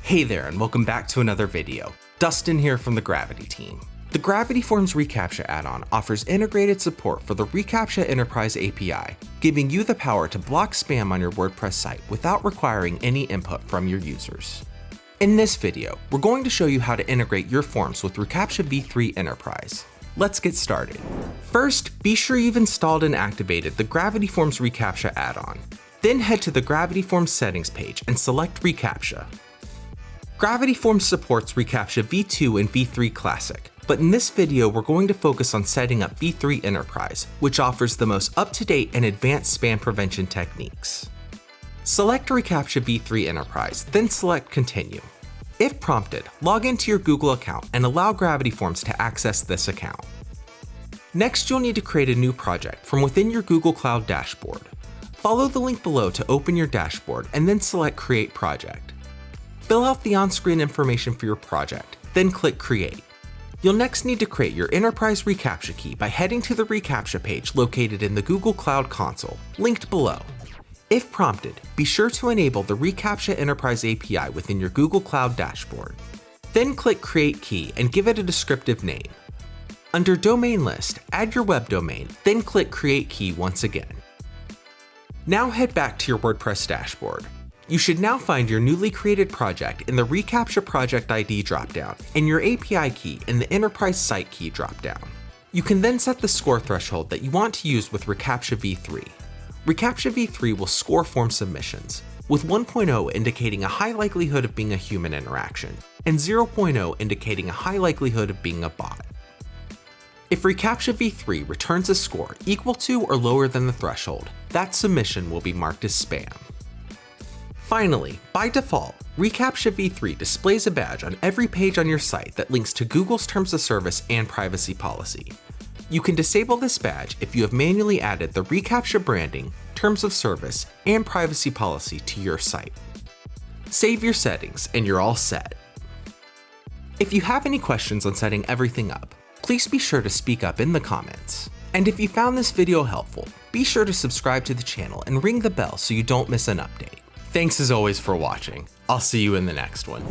Hey there, and welcome back to another video. Dustin here from the Gravity team. The Gravity Forms Recaptcha add-on offers integrated support for the Recaptcha Enterprise API, giving you the power to block spam on your WordPress site without requiring any input from your users. In this video, we're going to show you how to integrate your forms with Recaptcha v3 Enterprise. Let's get started. First, be sure you've installed and activated the Gravity Forms Recaptcha add-on. Then head to the Gravity Forms settings page and select Recaptcha. Gravity Forms supports Recaptcha v2 and v3 Classic, but in this video we're going to focus on setting up v3 Enterprise, which offers the most up-to-date and advanced spam prevention techniques. Select Recaptcha v3 Enterprise, then select Continue. If prompted, log into your Google account and allow Gravity Forms to access this account. Next, you'll need to create a new project from within your Google Cloud dashboard. Follow the link below to open your dashboard and then select Create Project. Fill out the on-screen information for your project, then click Create. You'll next need to create your Enterprise Recaptcha key by heading to the Recaptcha page located in the Google Cloud console, linked below. If prompted, be sure to enable the Recaptcha Enterprise API within your Google Cloud dashboard. Then click Create Key and give it a descriptive name. Under Domain List, add your web domain, then click Create Key once again. Now head back to your WordPress dashboard. You should now find your newly created project in the Recaptcha Project ID dropdown and your API key in the Enterprise Site Key dropdown. You can then set the score threshold that you want to use with Recaptcha v3. Recaptcha v3 will score form submissions, with 1.0 indicating a high likelihood of being a human interaction, and 0.0 indicating a high likelihood of being a bot. If Recaptcha v3 returns a score equal to or lower than the threshold, that submission will be marked as spam. Finally, by default, Recaptcha v3 displays a badge on every page on your site that links to Google's Terms of Service and privacy policy. You can disable this badge if you have manually added the Recaptcha branding, Terms of Service, and privacy policy to your site. Save your settings and you're all set. If you have any questions on setting everything up, please be sure to speak up in the comments. And if you found this video helpful, be sure to subscribe to the channel and ring the bell so you don't miss an update. Thanks as always for watching. I'll see you in the next one.